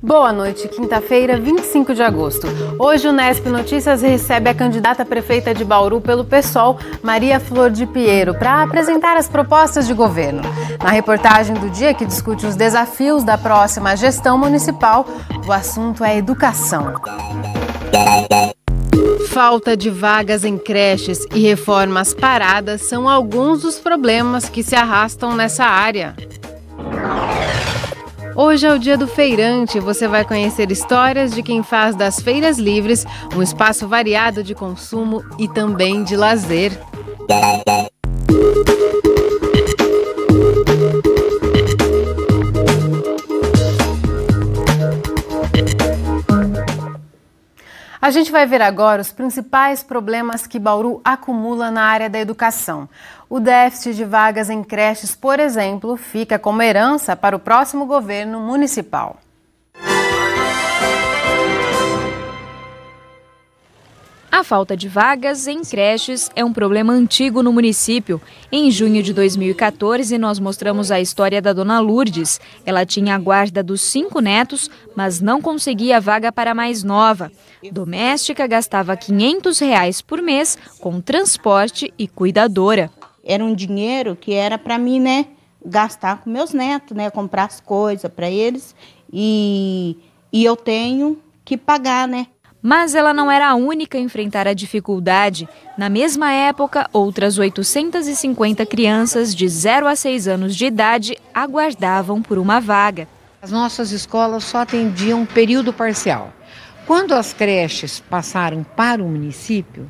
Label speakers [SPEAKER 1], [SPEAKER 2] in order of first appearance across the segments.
[SPEAKER 1] Boa noite, quinta-feira, 25 de agosto. Hoje o Nesp Notícias recebe a candidata a prefeita de Bauru pelo PSOL, Maria Flor de Piero, para apresentar as propostas de governo. Na reportagem do dia que discute os desafios da próxima gestão municipal, o assunto é educação. Falta de vagas em creches e reformas paradas são alguns dos problemas que se arrastam nessa área. Hoje é o dia do feirante, você vai conhecer histórias de quem faz das feiras livres um espaço variado de consumo e também de lazer. A gente vai ver agora os principais problemas que Bauru acumula na área da educação. O déficit de vagas em creches, por exemplo, fica como herança para o próximo governo municipal.
[SPEAKER 2] A falta de vagas em creches é um problema antigo no município. Em junho de 2014, nós mostramos a história da dona Lourdes. Ela tinha a guarda dos 5 netos, mas não conseguia vaga para a mais nova. Doméstica gastava R$ 500 por mês com transporte e cuidadora.
[SPEAKER 3] Era um dinheiro que era para mim, gastar com meus netos, comprar as coisas para eles e eu tenho que pagar,
[SPEAKER 2] Mas ela não era a única a enfrentar a dificuldade. Na mesma época, outras 850 crianças de 0 a 6 anos de idade aguardavam por uma vaga.
[SPEAKER 4] As nossas escolas só atendiam período parcial. Quando as creches passaram para o município,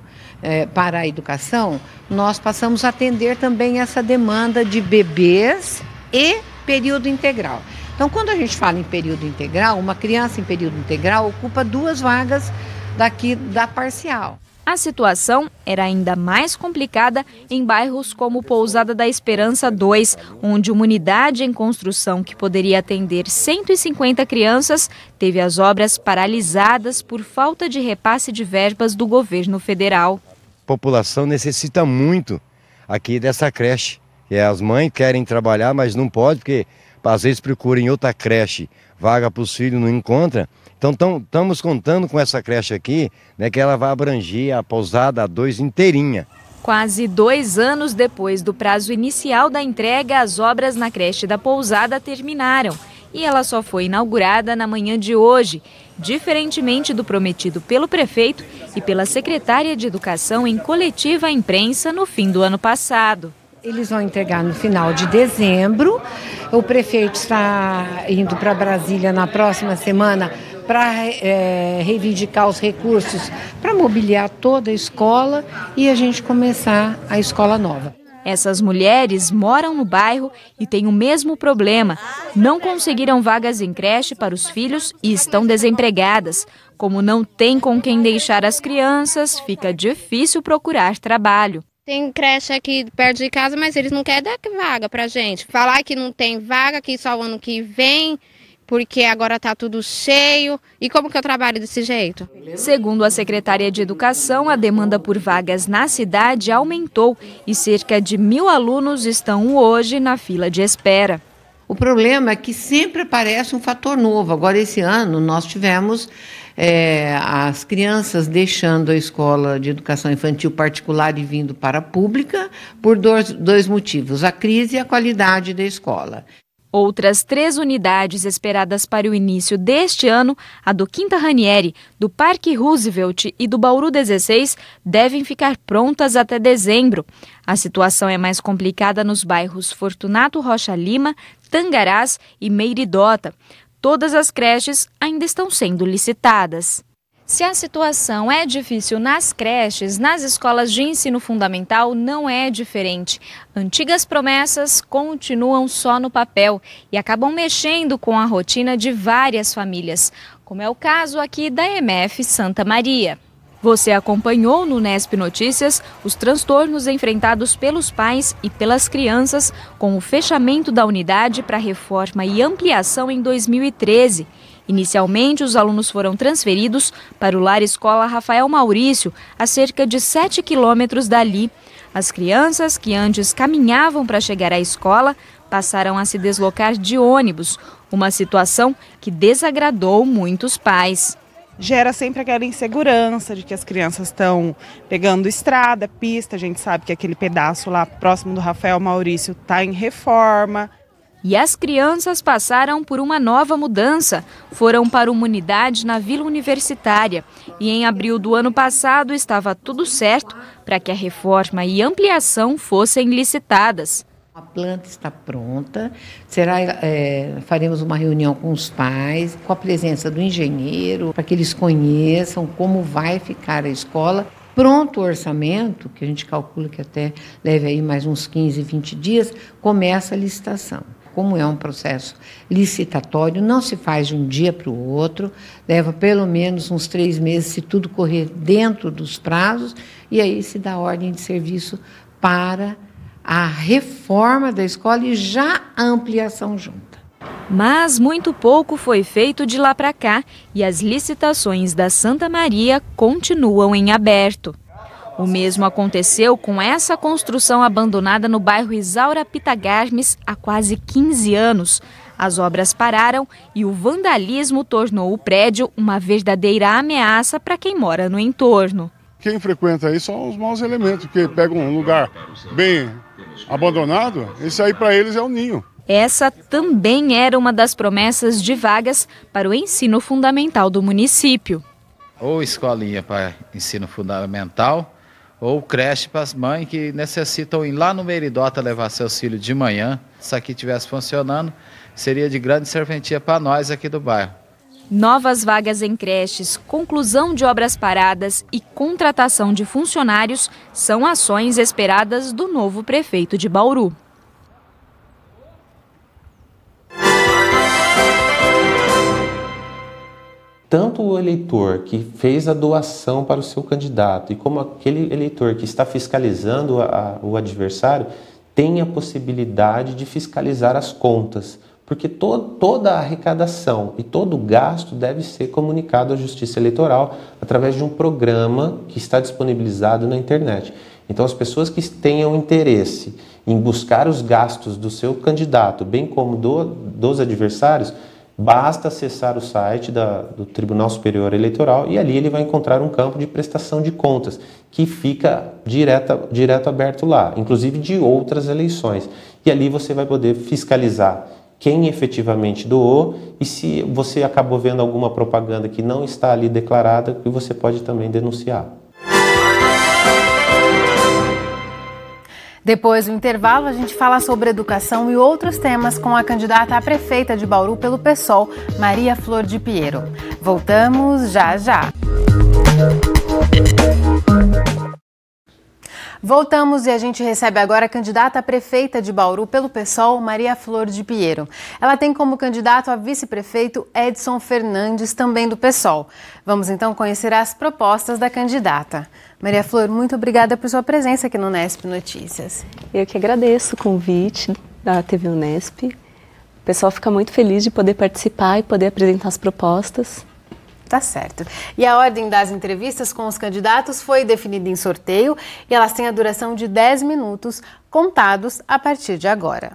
[SPEAKER 4] para a educação, nós passamos a atender também essa demanda de bebês e período integral. Então, quando a gente fala em período integral, uma criança em período integral ocupa 2 vagas daqui da parcial.
[SPEAKER 2] A situação era ainda mais complicada em bairros como Pousada da Esperança 2, onde uma unidade em construção que poderia atender 150 crianças teve as obras paralisadas por falta de repasse de verbas do governo federal.
[SPEAKER 5] A população necessita muito aqui dessa creche. As mães querem trabalhar, mas não pode, porque às vezes procuram em outra creche, vaga para os filhos não encontra. Então estamos contando com essa creche aqui, que ela vai abranger a Pousada 2 inteirinha.
[SPEAKER 2] Quase 2 anos depois do prazo inicial da entrega, as obras na creche da Pousada terminaram. E ela só foi inaugurada na manhã de hoje, diferentemente do prometido pelo prefeito e pela secretária de Educação em coletiva à imprensa no fim do ano passado.
[SPEAKER 4] Eles vão entregar no final de dezembro. O prefeito está indo para Brasília na próxima semana para reivindicar os recursos para mobiliar toda a escola e a gente começar a escola nova.
[SPEAKER 2] Essas mulheres moram no bairro e têm o mesmo problema. Não conseguiram vagas em creche para os filhos e estão desempregadas. Como não tem com quem deixar as crianças, fica difícil procurar trabalho.
[SPEAKER 6] Tem creche aqui perto de casa, mas eles não querem dar vaga pra gente. Falar que não tem vaga, que só o ano que vem, porque agora tá tudo cheio. E como que eu trabalho desse jeito?
[SPEAKER 2] Segundo a secretária de Educação, a demanda por vagas na cidade aumentou e cerca de 1.000 alunos estão hoje na fila de espera.
[SPEAKER 4] O problema é que sempre aparece um fator novo. Agora, esse ano, nós tivemos as crianças deixando a escola de educação infantil particular e vindo para a pública por dois motivos: a crise e a qualidade da escola.
[SPEAKER 2] Outras 3 unidades esperadas para o início deste ano, a do Quinta Ranieri, do Parque Roosevelt e do Bauru 16, devem ficar prontas até dezembro. A situação é mais complicada nos bairros Fortunato Rocha Lima, Tangarás e Meiridota. Todas as creches ainda estão sendo licitadas. Se a situação é difícil nas creches, nas escolas de ensino fundamental não é diferente. Antigas promessas continuam só no papel e acabam mexendo com a rotina de várias famílias, como é o caso aqui da EMF Santa Maria. Você acompanhou no Nesp Notícias os transtornos enfrentados pelos pais e pelas crianças com o fechamento da unidade para reforma e ampliação em 2013. Inicialmente, os alunos foram transferidos para o Lar Escola Rafael Maurício, a cerca de 7 quilômetros dali. As crianças que antes caminhavam para chegar à escola passaram a se deslocar de ônibus. Uma situação que desagradou muitos pais.
[SPEAKER 7] Gera sempre aquela insegurança de que as crianças estão pegando estrada, pista. A gente sabe que aquele pedaço lá próximo do Rafael Maurício está em reforma.
[SPEAKER 2] E as crianças passaram por uma nova mudança. Foram para uma unidade na Vila Universitária. E em abril do ano passado estava tudo certo para que a reforma e ampliação fossem licitadas.
[SPEAKER 4] A planta está pronta, faremos uma reunião com os pais, com a presença do engenheiro, para que eles conheçam como vai ficar a escola. Pronto o orçamento, que a gente calcula que até leve aí mais uns 15, 20 dias, começa a licitação. Como é um processo licitatório, não se faz de um dia para o outro, leva pelo menos uns 3 meses se tudo correr dentro dos prazos, e aí se dá ordem de serviço para a reforma da escola e já a ampliação junta.
[SPEAKER 2] Mas muito pouco foi feito de lá para cá e as licitações da Santa Maria continuam em aberto. O mesmo aconteceu com essa construção abandonada no bairro Isaura Pitagarmes há quase 15 anos. As obras pararam e o vandalismo tornou o prédio uma verdadeira ameaça para quem mora no entorno.
[SPEAKER 8] Quem frequenta aí são os maus elementos, que pegam um lugar bem abandonado, esse aí para eles é o ninho.
[SPEAKER 2] Essa também era uma das promessas de vagas para o ensino fundamental do município.
[SPEAKER 9] Ou escolinha para ensino fundamental, ou creche para as mães que necessitam ir lá no Meridota levar seus filhos de manhã. Se aqui estivesse funcionando, seria de grande serventia para nós aqui do bairro.
[SPEAKER 2] Novas vagas em creches, conclusão de obras paradas e contratação de funcionários são ações esperadas do novo prefeito de Bauru.
[SPEAKER 10] Tanto o eleitor que fez a doação para o seu candidato e como aquele eleitor que está fiscalizando o adversário tem a possibilidade de fiscalizar as contas. Porque toda a arrecadação e todo o gasto deve ser comunicado à Justiça Eleitoral através de um programa que está disponibilizado na internet. Então, as pessoas que tenham interesse em buscar os gastos do seu candidato, bem como dos adversários, basta acessar o site do Tribunal Superior Eleitoral e ali ele vai encontrar um campo de prestação de contas que fica direto aberto lá, inclusive de outras eleições. E ali você vai poder fiscalizar quem efetivamente doou e se você acabou vendo alguma propaganda que não está ali declarada, que você pode também denunciar.
[SPEAKER 1] Depois do intervalo, a gente fala sobre educação e outros temas com a candidata a prefeita de Bauru pelo PSOL, Maria Flor de Piero. Voltamos já já. Voltamos e a gente recebe agora a candidata a prefeita de Bauru pelo PSOL, Maria Flor de Piero. Ela tem como candidato a vice-prefeito Edson Fernandes, também do PSOL. Vamos então conhecer as propostas da candidata. Maria Flor, muito obrigada por sua presença aqui no Unesp Notícias.
[SPEAKER 11] Eu que agradeço o convite da TV Unesp. O pessoal fica muito feliz de poder participar e poder apresentar as propostas.
[SPEAKER 1] Tá certo. E a ordem das entrevistas com os candidatos foi definida em sorteio e elas têm a duração de 10 minutos, contados a partir de agora.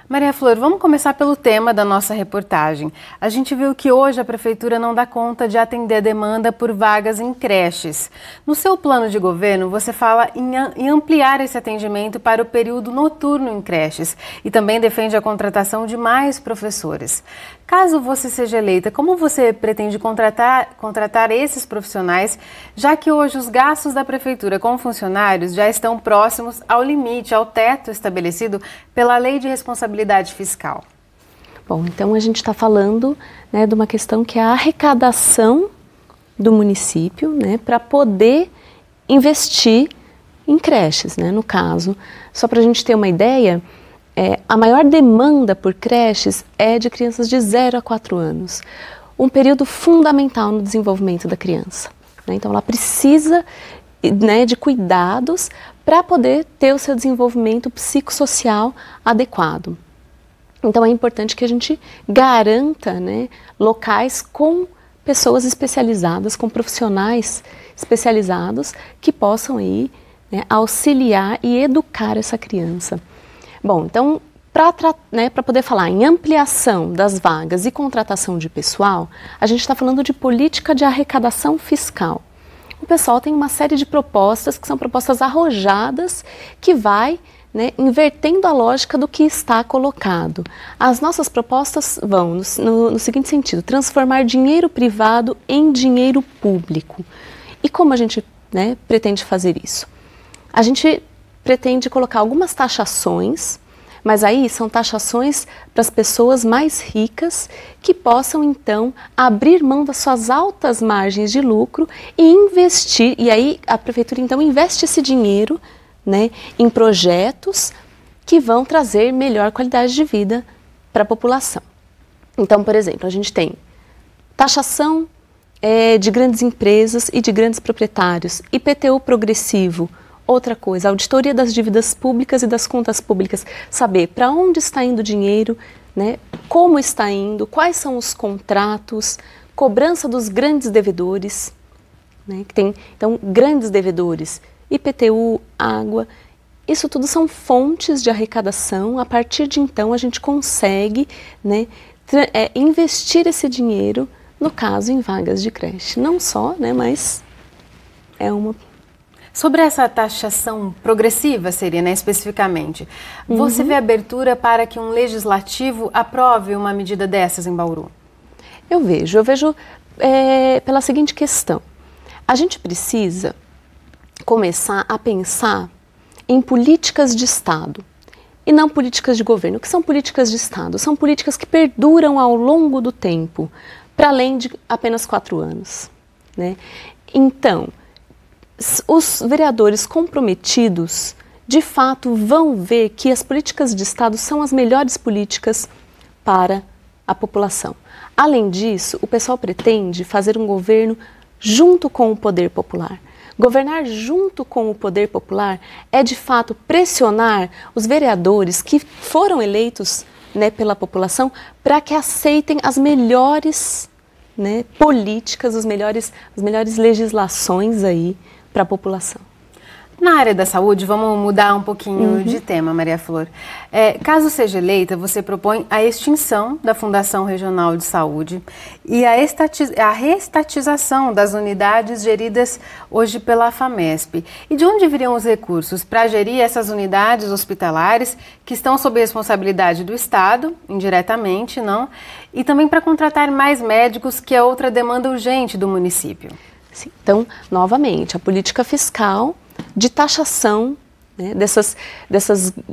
[SPEAKER 1] Maria Flor, vamos começar pelo tema da nossa reportagem. A gente viu que hoje a Prefeitura não dá conta de atender a demanda por vagas em creches. No seu plano de governo, você fala em ampliar esse atendimento para o período noturno em creches e também defende a contratação de mais professores. Caso você seja eleita, como você pretende contratar esses profissionais, já que hoje os gastos da Prefeitura com funcionários já estão próximos ao limite, ao teto estabelecido pela Lei de Responsabilidade Fiscal?
[SPEAKER 11] Bom, então a gente está falando, de uma questão que é a arrecadação do município, para poder investir em creches, no caso. Só para a gente ter uma ideia, a maior demanda por creches é de crianças de 0 a 4 anos, um período fundamental no desenvolvimento da criança. Então ela precisa de cuidados para poder ter o seu desenvolvimento psicossocial adequado. Então é importante que a gente garanta locais com pessoas especializadas, com profissionais especializados que possam aí auxiliar e educar essa criança. Bom, então, para poder falar em ampliação das vagas e contratação de pessoal, a gente está falando de política de arrecadação fiscal. O pessoal tem uma série de propostas que são propostas arrojadas que vai, né, invertendo a lógica do que está colocado. As nossas propostas vão no seguinte sentido: transformar dinheiro privado em dinheiro público. E como a gente, né, pretende fazer isso? A gente pretende colocar algumas taxações, mas aí são taxações para as pessoas mais ricas que possam então abrir mão das suas altas margens de lucro e investir, e aí a prefeitura então investe esse dinheiro, né, em projetos que vão trazer melhor qualidade de vida para a população. Então, por exemplo, a gente tem taxação de grandes empresas e de grandes proprietários, IPTU progressivo. Outra coisa, auditoria das dívidas públicas e das contas públicas, saber para onde está indo o dinheiro, né, como está indo, quais são os contratos, cobrança dos grandes devedores, né, que tem, então, grandes devedores, IPTU, água, isso tudo são fontes de arrecadação. A partir de então a gente consegue, né, investir esse dinheiro, no caso, em vagas de creche. Não só, né, mas é uma...
[SPEAKER 1] Sobre essa taxação progressiva, seria, né, especificamente, você vê abertura para que um legislativo aprove uma medida dessas em Bauru?
[SPEAKER 11] Eu vejo pela seguinte questão: a gente precisa começar a pensar em políticas de Estado e não políticas de governo. O que são políticas de Estado? São políticas que perduram ao longo do tempo, para além de apenas 4 anos, né? Então, os vereadores comprometidos, de fato, vão ver que as políticas de Estado são as melhores políticas para a população. Além disso, o pessoal pretende fazer um governo junto com o poder popular. Governar junto com o poder popular é, de fato, pressionar os vereadores que foram eleitos, né, pela população para que aceitem as melhores, né, políticas, as melhores legislações aí para a população.
[SPEAKER 1] Na área da saúde, vamos mudar um pouquinho de tema, Maria Flor. Caso seja eleita, você propõe a extinção da Fundação Regional de Saúde e a reestatização das unidades geridas hoje pela FAMESP. E de onde viriam os recursos para gerir essas unidades hospitalares que estão sob a responsabilidade do Estado, indiretamente, não? E também para contratar mais médicos, que é outra demanda urgente do município.
[SPEAKER 11] Sim, então, novamente, a política fiscal de taxação, né, dessas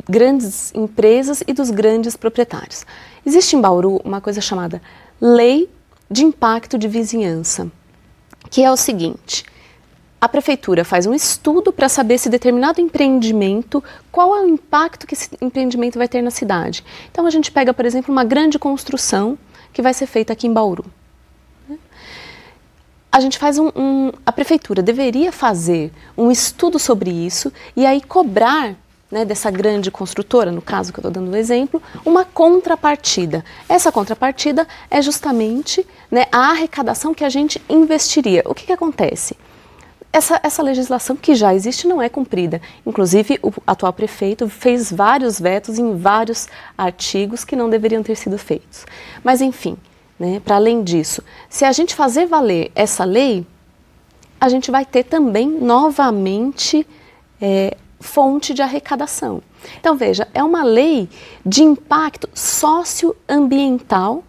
[SPEAKER 11] grandes empresas e dos grandes proprietários. Existe em Bauru uma coisa chamada Lei de Impacto de Vizinhança, que é o seguinte: a prefeitura faz um estudo para saber se determinado empreendimento, qual é o impacto que esse empreendimento vai ter na cidade. Então a gente pega, por exemplo, uma grande construção que vai ser feita aqui em Bauru. A gente faz a prefeitura deveria fazer um estudo sobre isso e aí cobrar, né, dessa grande construtora, no caso que eu estou dando o exemplo, uma contrapartida. Essa contrapartida é justamente, né, a arrecadação que a gente investiria. O que acontece? Essa legislação que já existe não é cumprida. Inclusive, o atual prefeito fez vários vetos em vários artigos que não deveriam ter sido feitos. Mas, enfim, né, para além disso, se a gente fazer valer essa lei, a gente vai ter também, novamente, fonte de arrecadação. Então, veja, é uma lei de impacto socioambiental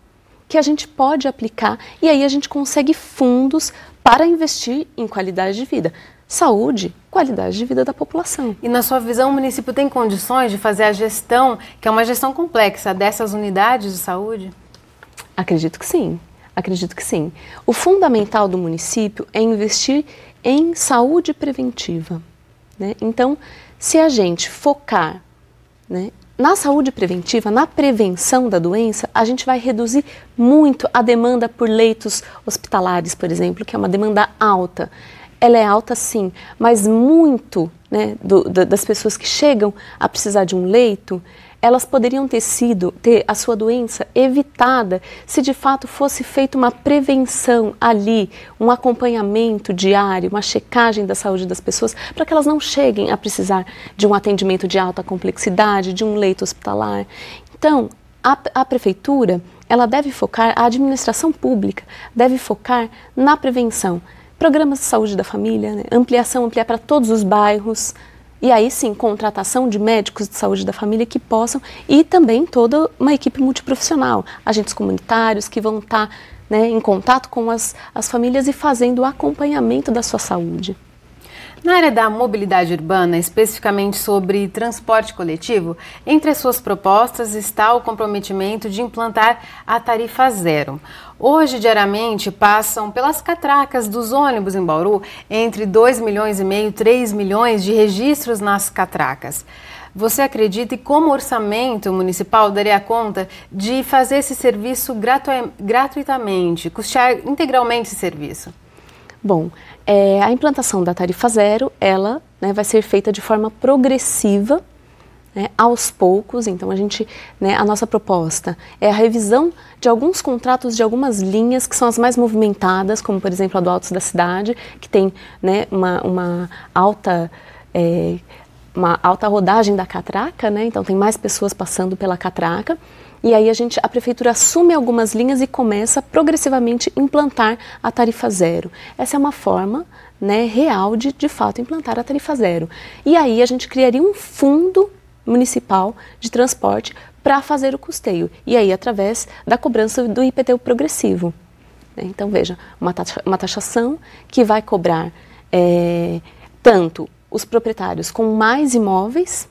[SPEAKER 11] que a gente pode aplicar e aí a gente consegue fundos para investir em qualidade de vida. Saúde, qualidade de vida da população.
[SPEAKER 1] E na sua visão, o município tem condições de fazer a gestão, que é uma gestão complexa, dessas unidades de saúde?
[SPEAKER 11] Acredito que sim, acredito que sim. O fundamental do município é investir em saúde preventiva, né? Então, se a gente focar, né, na saúde preventiva, na prevenção da doença, a gente vai reduzir muito a demanda por leitos hospitalares, por exemplo, que é uma demanda alta. Ela é alta sim, mas muito, né, das pessoas que chegam a precisar de um leito, elas poderiam ter a sua doença evitada se de fato fosse feita uma prevenção ali, um acompanhamento diário, uma checagem da saúde das pessoas, para que elas não cheguem a precisar de um atendimento de alta complexidade, de um leito hospitalar. Então, a prefeitura, ela deve focar, a administração pública deve focar na prevenção. Programas de saúde da família, né? Ampliar para todos os bairros, e aí sim, contratação de médicos de saúde da família que possam, e também toda uma equipe multiprofissional, agentes comunitários que vão estar, né, em contato com as famílias e fazendo o acompanhamento da sua saúde.
[SPEAKER 1] Na área da mobilidade urbana, especificamente sobre transporte coletivo, entre as suas propostas está o comprometimento de implantar a tarifa zero. Hoje, diariamente, passam pelas catracas dos ônibus em Bauru entre 2,5 milhões e 3 milhões de registros nas catracas. Você acredita e como o orçamento municipal daria conta de fazer esse serviço gratuitamente, custear integralmente esse serviço?
[SPEAKER 11] Bom, a implantação da tarifa zero, ela, né, vai ser feita de forma progressiva, né, aos poucos. Então, a nossa proposta é a revisão de alguns contratos de algumas linhas que são as mais movimentadas, como, por exemplo, a do Altos da Cidade, que tem, né, uma alta rodagem da catraca, né, então tem mais pessoas passando pela catraca. E aí a prefeitura assume algumas linhas e começa progressivamente a implantar a tarifa zero. Essa é uma forma, né, real de fato implantar a tarifa zero. E aí a gente criaria um fundo municipal de transporte para fazer o custeio. E aí através da cobrança do IPTU progressivo. Então veja, uma taxação que vai cobrar tanto os proprietários com mais imóveis,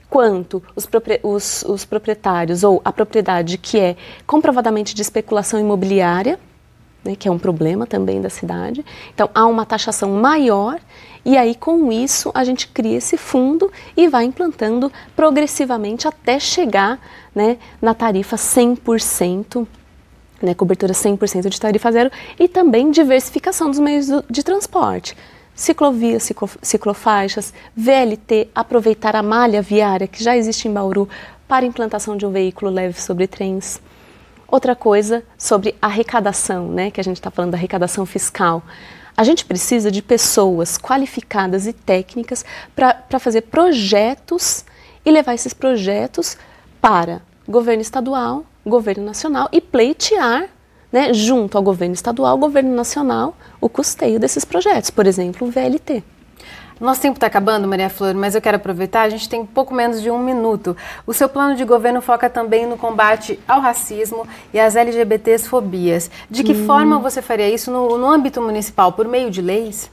[SPEAKER 11] quanto os proprietários ou a propriedade que é comprovadamente de especulação imobiliária, né, que é um problema também da cidade. Então, há uma taxação maior e aí, com isso, a gente cria esse fundo e vai implantando progressivamente até chegar, né, na tarifa 100%, né, cobertura 100% de tarifa zero e também diversificação dos meios de transporte. Ciclovias, ciclofaixas, VLT, aproveitar a malha viária que já existe em Bauru para a implantação de um veículo leve sobre trens. Outra coisa sobre arrecadação, né, que a gente está falando da arrecadação fiscal. A gente precisa de pessoas qualificadas e técnicas para fazer projetos e levar esses projetos para governo estadual, governo nacional e pleitear, né, junto ao governo estadual, governo nacional, o custeio desses projetos, por exemplo, o VLT.
[SPEAKER 1] Nosso tempo está acabando, Maria Flor, mas eu quero aproveitar, a gente tem pouco menos de 1 minuto. O seu plano de governo foca também no combate ao racismo e às LGBTs-fobias. De que forma você faria isso no âmbito municipal, por meio de leis?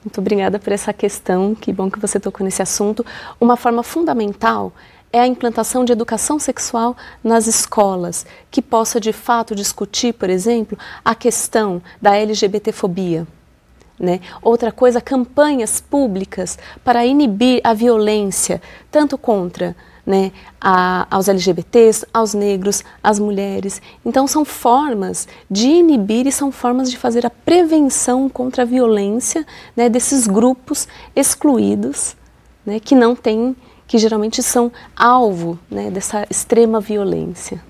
[SPEAKER 11] Muito obrigada por essa questão, que bom que você tocou nesse assunto. Uma forma fundamental é a implantação de educação sexual nas escolas, que possa de fato discutir, por exemplo, a questão da LGBTfobia. Né? Outra coisa, campanhas públicas para inibir a violência, tanto contra, né, aos LGBTs, aos negros, às mulheres. Então são formas de inibir e são formas de fazer a prevenção contra a violência, né, desses grupos excluídos, né, que geralmente são alvo, né, dessa extrema violência.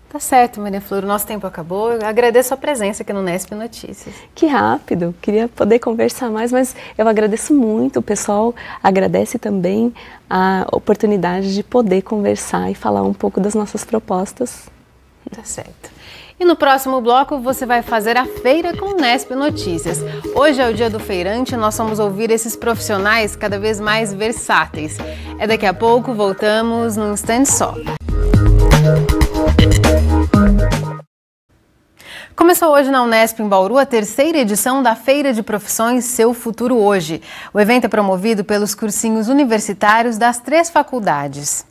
[SPEAKER 1] Tá certo, Maria Flor, o nosso tempo acabou. Eu agradeço a presença aqui no Nesp Notícias.
[SPEAKER 11] Que rápido, queria poder conversar mais, mas eu agradeço muito, o pessoal agradece também a oportunidade de poder conversar e falar um pouco das nossas propostas.
[SPEAKER 1] Tá certo. E no próximo bloco você vai fazer a feira com o Nesp Notícias. Hoje é o dia do feirante, nós vamos ouvir esses profissionais cada vez mais versáteis. É daqui a pouco, voltamos num instante só. Começou hoje na Unesp em Bauru a 3ª edição da Feira de Profissões Seu Futuro Hoje. O evento é promovido pelos cursinhos universitários das 3 faculdades.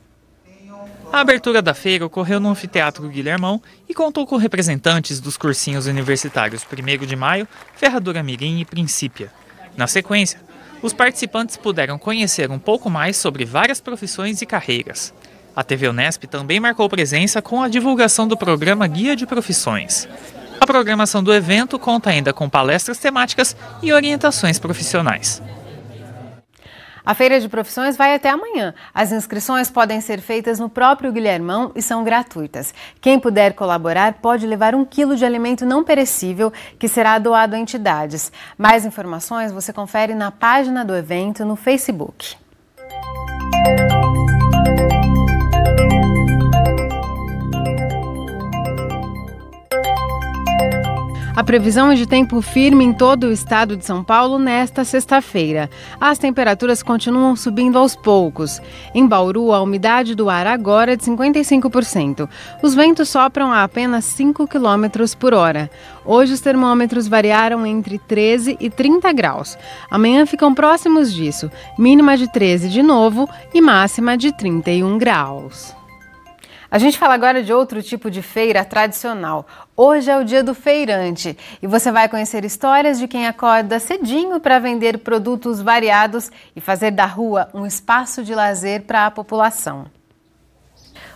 [SPEAKER 12] A abertura da feira ocorreu no Anfiteatro Guilhermão e contou com representantes dos cursinhos universitários 1º de Maio, Ferradura Mirim e Princípia. Na sequência, os participantes puderam conhecer um pouco mais sobre várias profissões e carreiras. A TV Unesp também marcou presença com a divulgação do programa Guia de Profissões. A programação do evento conta ainda com palestras temáticas e orientações profissionais.
[SPEAKER 1] A Feira de Profissões vai até amanhã. As inscrições podem ser feitas no próprio Guilhermão e são gratuitas. Quem puder colaborar pode levar 1 quilo de alimento não perecível que será doado a entidades. Mais informações você confere na página do evento no Facebook. A previsão é de tempo firme em todo o estado de São Paulo nesta sexta-feira. As temperaturas continuam subindo aos poucos. Em Bauru, a umidade do ar agora é de 55%. Os ventos sopram a apenas 5 km por hora. Hoje os termômetros variaram entre 13 e 30 graus. Amanhã ficam próximos disso, mínima de 13 de novo e máxima de 31 graus. A gente fala agora de outro tipo de feira tradicional. Hoje é o dia do feirante e você vai conhecer histórias de quem acorda cedinho para vender produtos variados e fazer da rua um espaço de lazer para a população.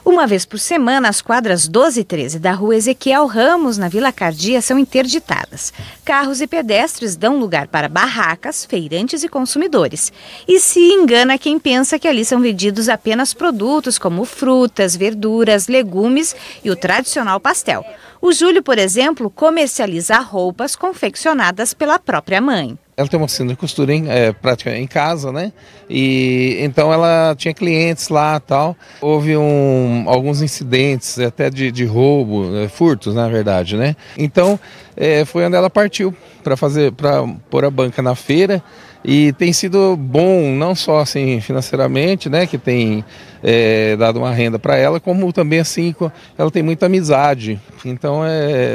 [SPEAKER 13] Uma vez por semana, as quadras 12 e 13 da rua Ezequiel Ramos, na Vila Cardia, são interditadas. Carros e pedestres dão lugar para barracas, feirantes e consumidores. E se engana quem pensa que ali são vendidos apenas produtos como frutas, verduras, legumes e o tradicional pastel. O Júlio, por exemplo, comercializa roupas confeccionadas pela própria mãe.
[SPEAKER 14] Ela tem uma oficina de costura prática em casa, né? E então ela tinha clientes lá e tal. Houve alguns incidentes até de roubo, furtos, na verdade, né? Então foi onde ela partiu para pôr a banca na feira. E tem sido bom, não só assim financeiramente, né, que tem dado uma renda para ela, como também assim ela tem muita amizade, então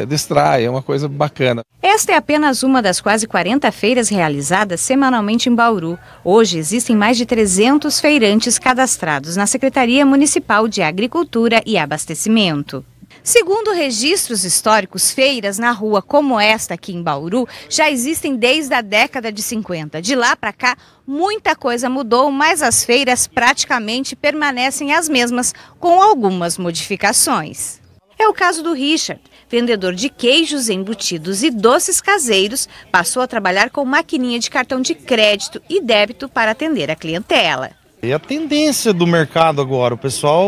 [SPEAKER 14] distrai, é uma coisa bacana.
[SPEAKER 13] Esta é apenas uma das quase 40 feiras realizadas semanalmente em Bauru. Hoje existem mais de 300 feirantes cadastrados na Secretaria Municipal de Agricultura e Abastecimento. Segundo registros históricos, feiras na rua como esta aqui em Bauru já existem desde a década de 50. De lá para cá, muita coisa mudou, mas as feiras praticamente permanecem as mesmas, com algumas modificações. É o caso do Richard, vendedor de queijos, embutidos e doces caseiros, passou a trabalhar com maquininha de cartão de crédito e débito para atender a clientela.
[SPEAKER 15] É a tendência do mercado agora, o pessoal...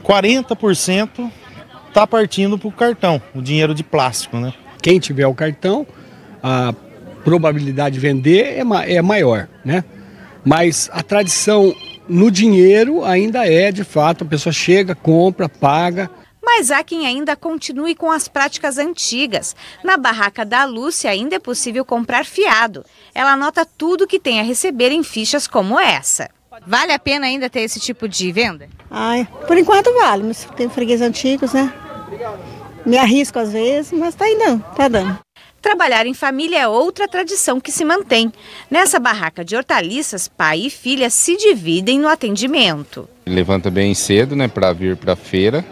[SPEAKER 15] 40% está partindo para o cartão, o dinheiro de plástico, né?
[SPEAKER 16] Quem tiver o cartão, a probabilidade de vender é maior, né? Mas a tradição no dinheiro ainda de fato, a pessoa chega, compra, paga.
[SPEAKER 13] Mas há quem ainda continue com as práticas antigas. Na barraca da Lúcia ainda é possível comprar fiado. Ela anota tudo que tem a receber em fichas como essa. Vale a pena ainda ter esse tipo de venda?
[SPEAKER 17] Ai, por enquanto vale, mas tem fregueses antigos, né? Me arrisco às vezes, mas tá indo, tá dando.
[SPEAKER 13] Trabalhar em família é outra tradição que se mantém. Nessa barraca de hortaliças, pai e filha se dividem no atendimento.
[SPEAKER 18] Levanta bem cedo, né, para vir para a feira,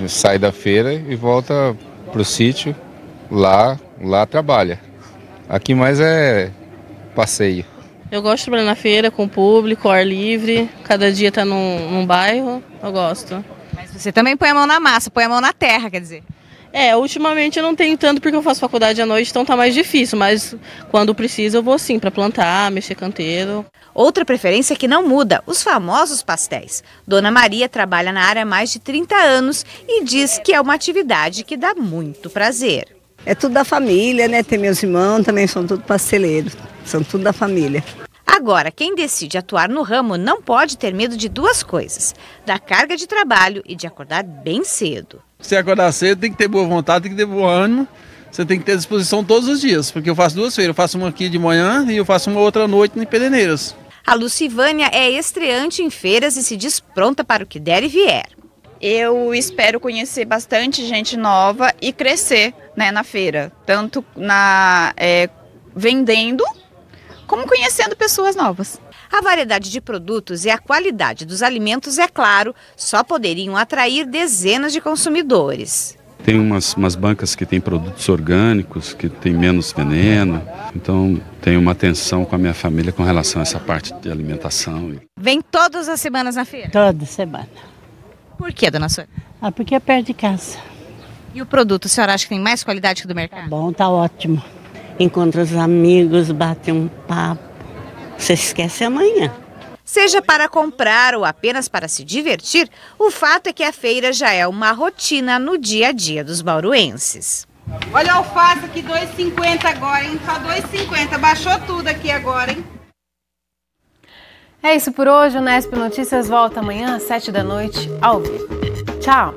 [SPEAKER 18] sai da feira e volta para o sítio, lá trabalha. Aqui mais é passeio.
[SPEAKER 19] Eu gosto de trabalhar na feira, com o público, ar livre, cada dia tá num bairro, eu gosto.
[SPEAKER 13] Mas você também põe a mão na massa, põe a mão na terra, quer dizer?
[SPEAKER 19] Ultimamente eu não tenho tanto porque eu faço faculdade à noite, então tá mais difícil, mas quando precisa eu vou sim, para plantar, mexer canteiro.
[SPEAKER 13] Outra preferência que não muda, os famosos pastéis. Dona Maria trabalha na área há mais de 30 anos e diz que é uma atividade que dá muito prazer.
[SPEAKER 20] É tudo da família, né? Tem meus irmãos, também são tudo pasteleiros, são tudo da família.
[SPEAKER 13] Agora, quem decide atuar no ramo não pode ter medo de duas coisas, da carga de trabalho e de acordar bem cedo.
[SPEAKER 21] Se acordar cedo, tem que ter boa vontade, tem que ter bom ânimo, você tem que ter disposição todos os dias, porque eu faço duas feiras, eu faço uma aqui de manhã e eu faço uma outra à noite em Pederneiras.
[SPEAKER 13] A Lucivânia é estreante em feiras e se diz pronta para o que der e vier.
[SPEAKER 22] Eu espero conhecer bastante gente nova e crescer, né, na feira, tanto vendendo como conhecendo pessoas novas.
[SPEAKER 13] A variedade de produtos e a qualidade dos alimentos, é claro, só poderiam atrair dezenas de consumidores.
[SPEAKER 23] Tem umas bancas que tem produtos orgânicos, que tem menos veneno, então tenho uma atenção com a minha família com relação a essa parte de alimentação.
[SPEAKER 13] Vem todas as semanas na feira?
[SPEAKER 24] Toda semana.
[SPEAKER 13] Por que, dona Sônia?
[SPEAKER 24] Porque é perto de casa.
[SPEAKER 13] E o produto, a senhora acha que tem mais qualidade que o do mercado?
[SPEAKER 24] Tá bom, tá ótimo. Encontra os amigos, bate um papo. Você esquece amanhã.
[SPEAKER 13] Seja para comprar ou apenas para se divertir, o fato é que a feira já é uma rotina no dia a dia dos bauruenses.
[SPEAKER 3] Olha a alface aqui, R$ 2,50 agora, hein? Só R$ 2,50. Baixou tudo aqui agora, hein?
[SPEAKER 1] É isso por hoje. O Nesp Notícias volta amanhã às 7 da noite, ao vivo. Tchau!